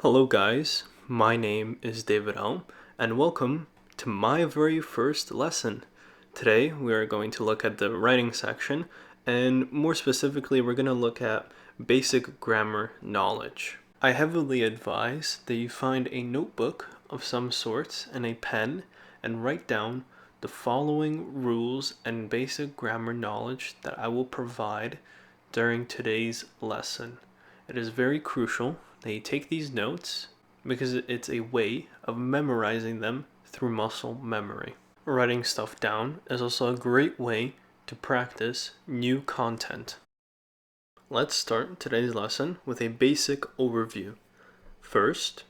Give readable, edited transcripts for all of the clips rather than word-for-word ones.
Hello guys, my name is David L, and welcome to my very first lesson. Today we are going to look at the writing section, and more specifically we're going to look at basic grammar knowledge. I heavily advise that you find a notebook of some sort and a pen and write down the following rules and basic grammar knowledge that I will provide during today's lesson. It is very crucial that you take these notes because it's a way of memorizing them through muscle memory. Writing stuff down is also a great way to practice new content. Let's start today's lesson with a basic overview. First,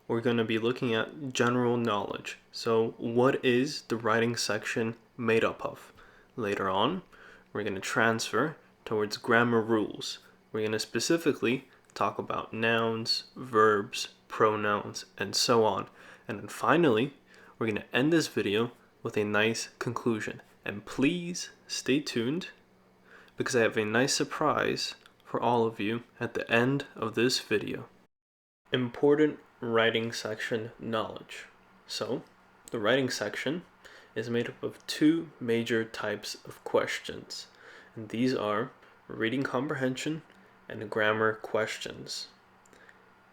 we're going to be looking at general knowledge. So, what is the writing section made up of? Later on, we're going to transfer towards grammar rules. We're going to specifically talk about nouns, verbs, pronouns, and so on. And then finally, we're going to end this video with a nice conclusion. And please stay tuned because I have a nice surprise for all of you at the end of this video. Important writing section knowledge. So, the writing section is made up of two major types of questions. And these are reading comprehension and grammar questions.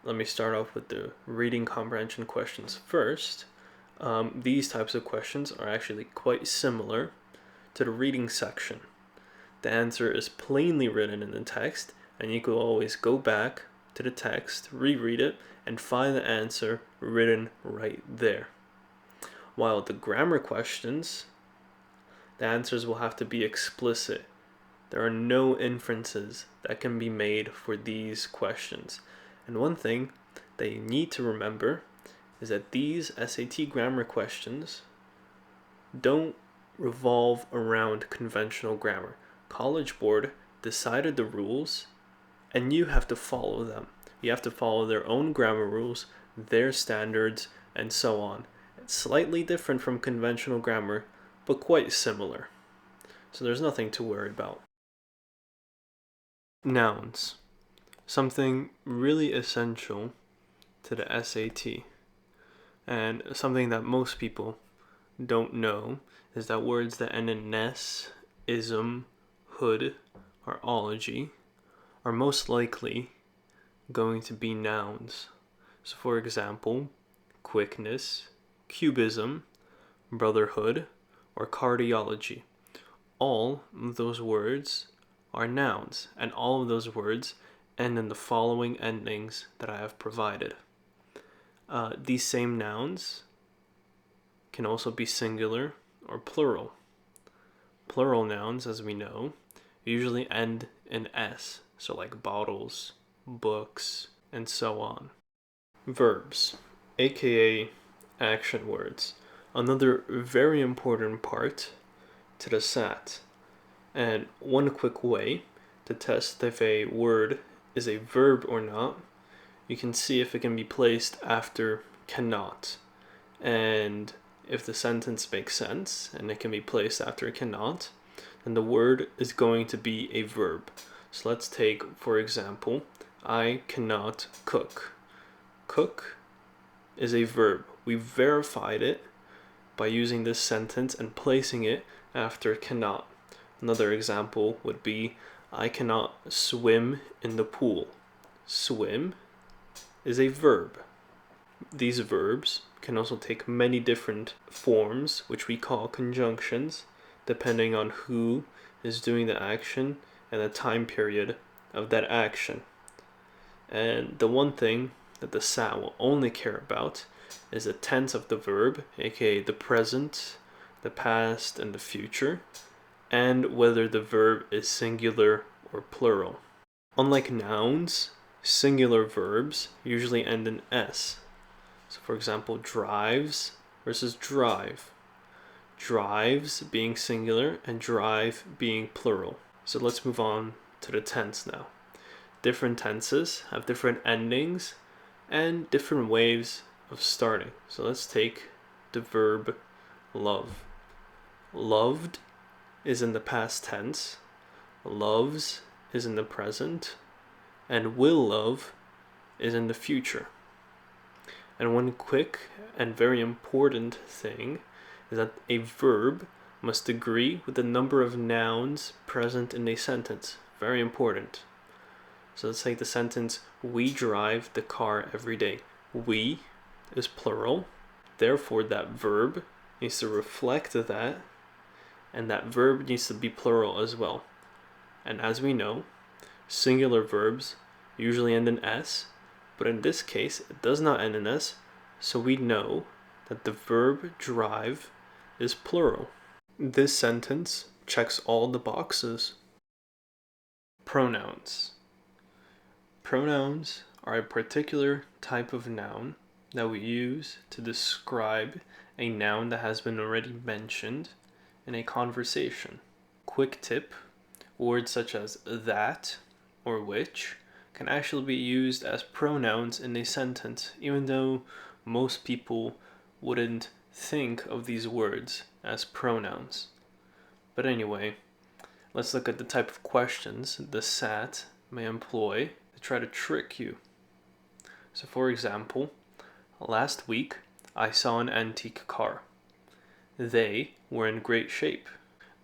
Let me start off with the reading comprehension questions first. These types of questions are actually quite similar to the reading section. The answer is plainly written in the text, and you can always go back to the text, reread it, and find the answer written right there. While the grammar questions, the answers will have to be explicit. There are no inferences that can be made for these questions. And one thing that you need to remember is that these SAT grammar questions don't revolve around conventional grammar. College Board decided the rules, and you have to follow them. You have to follow their own grammar rules, their standards, and so on. It's slightly different from conventional grammar, but quite similar. So there's nothing to worry about. Nouns. Something really essential to the SAT, and something that most people don't know is that words that end in ness, ism, hood, or ology are most likely going to be nouns. So for example, quickness, cubism, brotherhood, or cardiology. All of those words are nouns, and all of those words end in the following endings that I have provided. These same nouns can also be singular or plural. Plural nouns, as we know, usually end in S, so like bottles, books, and so on. Verbs, aka action words, another very important part to the SAT. And one quick way to test if a word is a verb or not, you can see if it can be placed after cannot. And if the sentence makes sense and it can be placed after cannot, then the word is going to be a verb. So let's take, for example, I cannot cook. Cook is a verb. We verified it by using this sentence and placing it after cannot. Another example would be, I cannot swim in the pool. Swim is a verb. These verbs can also take many different forms, which we call conjunctions, depending on who is doing the action and the time period of that action. And the one thing that the SAT will only care about is the tense of the verb, aka the present, the past, and the future, and whether the verb is singular or plural. Unlike nouns, singular verbs usually end in S. So for example, drives versus drive. Drives being singular and drive being plural. So let's move on to the tense now. Different tenses have different endings and different ways of starting. So let's take the verb love. Loved is in the past tense, loves is in the present, and will love is in the future. And one quick and very important thing is that a verb must agree with the number of nouns present in a sentence. Very important. So let's take the sentence, we drive the car every day. We is plural, therefore that verb needs to reflect that, and that verb needs to be plural as well. And as we know, singular verbs usually end in S, but in this case it does not end in S, so we know that the verb drive is plural. This sentence checks all the boxes. Pronouns. Pronouns are a particular type of noun that we use to describe a noun that has been already mentioned in a conversation. Quick tip, words such as that or which can actually be used as pronouns in a sentence, even though most people wouldn't think of these words as pronouns. But anyway, let's look at the type of questions the SAT may employ to try to trick you. So for example, last week I saw an antique car. They were in great shape.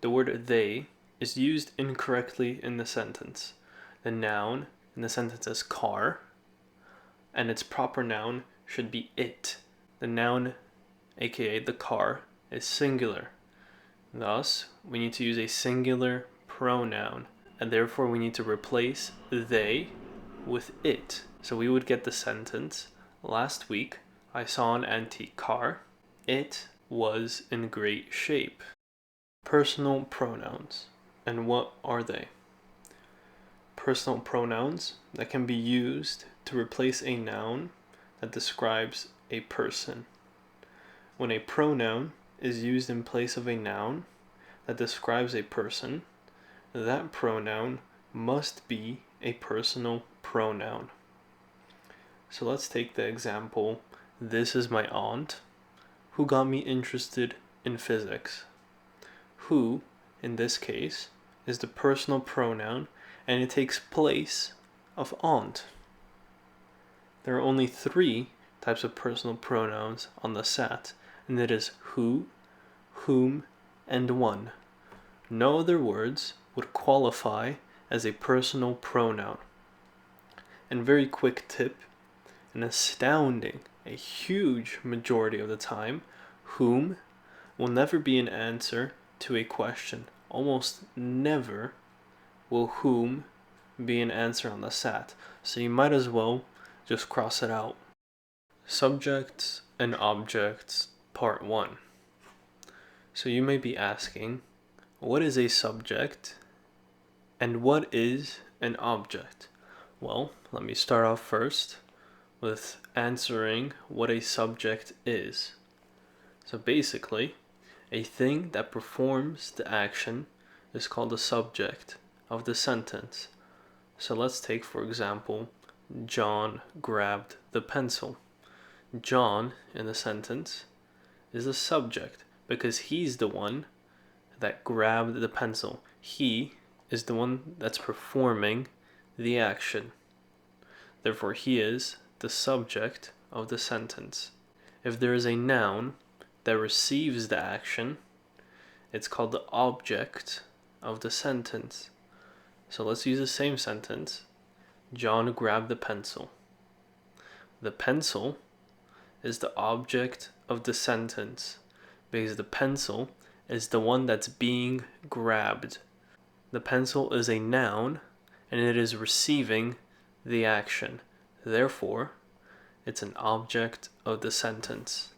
The word they is used incorrectly in the sentence. The noun in the sentence is car, and its proper noun should be it. The noun, aka the car, is singular. Thus, we need to use a singular pronoun, and therefore we need to replace they with it. So we would get the sentence, last week I saw an antique car. It was in great shape. Personal pronouns. And what are they? Personal pronouns that can be used to replace a noun that describes a person. When a pronoun is used in place of a noun that describes a person, that pronoun must be a personal pronoun. So let's take the example, this is my aunt who got me interested in physics. Who, in this case, is the personal pronoun, and it takes place of aunt. There are only 3 types of personal pronouns on the SAT, and it is who, whom, and one. No other words would qualify as a personal pronoun. And very quick tip, an astounding, a huge majority of the time, whom will never be an answer to a question. Almost never will whom be an answer on the SAT. So you might as well just cross it out. Subjects and objects, part 1. So you may be asking, what is a subject and what is an object? Well, let me start off first with answering what a subject is. So basically, a thing that performs the action is called the subject of the sentence. So let's take, for example, John grabbed the pencil. John, in the sentence, is the subject because he's the one that grabbed the pencil. He is the one that's performing the action. Therefore, he is the subject of the sentence. If there is a noun that receives the action, it's called the object of the sentence. So let's use the same sentence. John grabbed the pencil. The pencil is the object of the sentence because the pencil is the one that's being grabbed. The pencil is a noun and it is receiving the action. Therefore, it's an object of the sentence.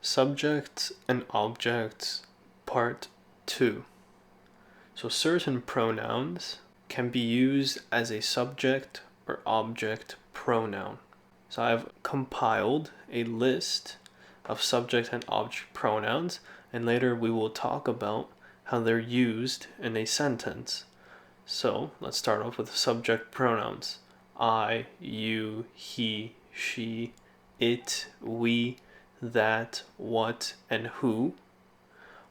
Subjects and objects, part 2. So certain pronouns can be used as a subject or object pronoun. So I've compiled a list of subject and object pronouns, and later we will talk about how they're used in a sentence. So let's start off with subject pronouns. I, you, he, she, it, we, that, what, and who,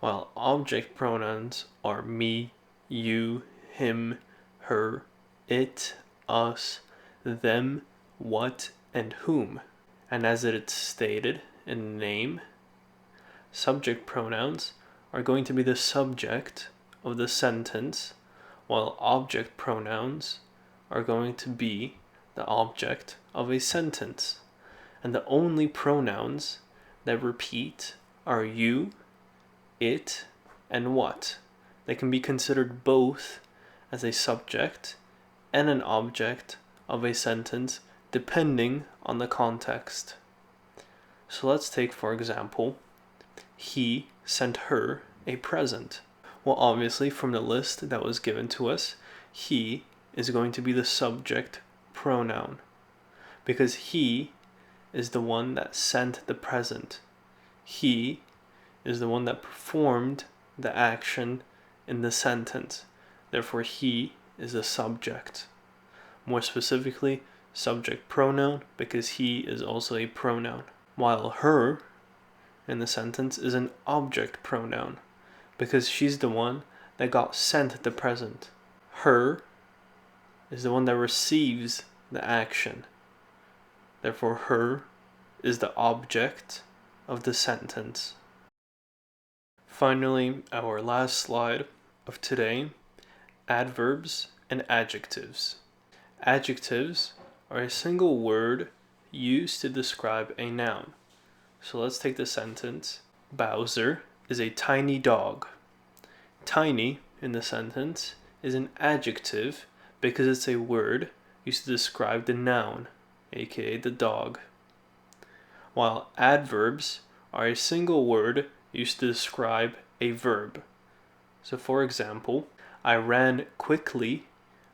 while object pronouns are me, you, him, her, it, us, them, what, and whom. And as it's stated in the name, subject pronouns are going to be the subject of the sentence, while object pronouns are going to be the object of a sentence. And the only pronouns that repeat are you, it, and what. They can be considered both as a subject and an object of a sentence depending on the context. So let's take, for example, he sent her a present. Well, obviously, from the list that was given to us, he is going to be the subject pronoun because he is the one that sent the present. He is the one that performed the action in the sentence. Therefore, he is a subject. More specifically, subject pronoun because he is also a pronoun. While her in the sentence is an object pronoun because she's the one that got sent the present. Her is the one that receives the action. Therefore, her is the object of the sentence. Finally, our last slide of today, adverbs and adjectives. Adjectives are a single word used to describe a noun. So let's take the sentence, Bowser is a tiny dog. Tiny in the sentence is an adjective because it's a word used to describe the noun, aka the dog. While adverbs are a single word used to describe a verb. So for example, I ran quickly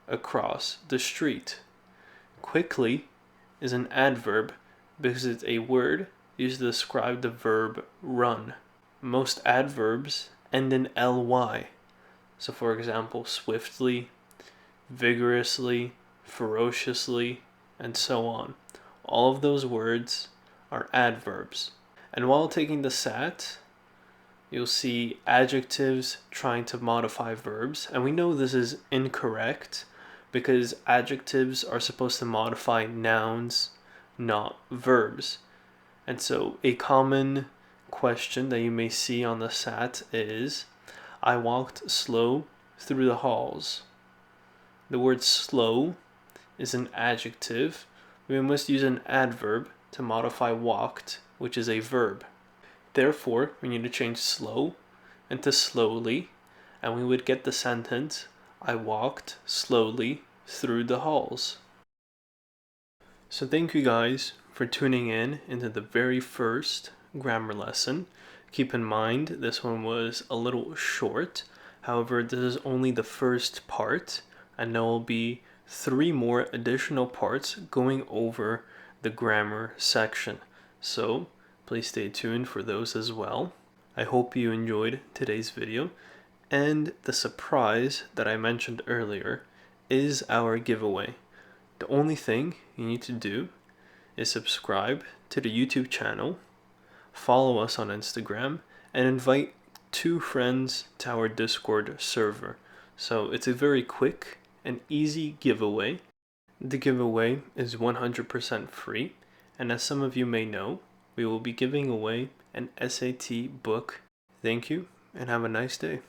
across the street. Quickly is an adverb because it's a word used to describe the verb run. Most adverbs end in ly. So for example, swiftly, vigorously, ferociously, and so on. All of those words are adverbs. And while taking the SAT, you'll see adjectives trying to modify verbs. And we know this is incorrect because adjectives are supposed to modify nouns, not verbs. And so a common question that you may see on the SAT is, I walked slow through the halls. The word slow is an adjective. We must use an adverb to modify walked, which is a verb. Therefore, we need to change slow into slowly, and we would get the sentence, I walked slowly through the halls. So thank you guys for tuning in into the very first grammar lesson. Keep in mind, this one was a little short. However, this is only the first part, and there will be 3 more additional parts going over the grammar section. So please stay tuned for those as well. I hope you enjoyed today's video, and the surprise that I mentioned earlier is our giveaway. The only thing you need to do is subscribe to the YouTube channel, follow us on Instagram, and invite 2 friends to our Discord server. So it's a very quick and easy giveaway. The giveaway is 100% free, and as some of you may know, we will be giving away an SAT book. Thank you, and have a nice day.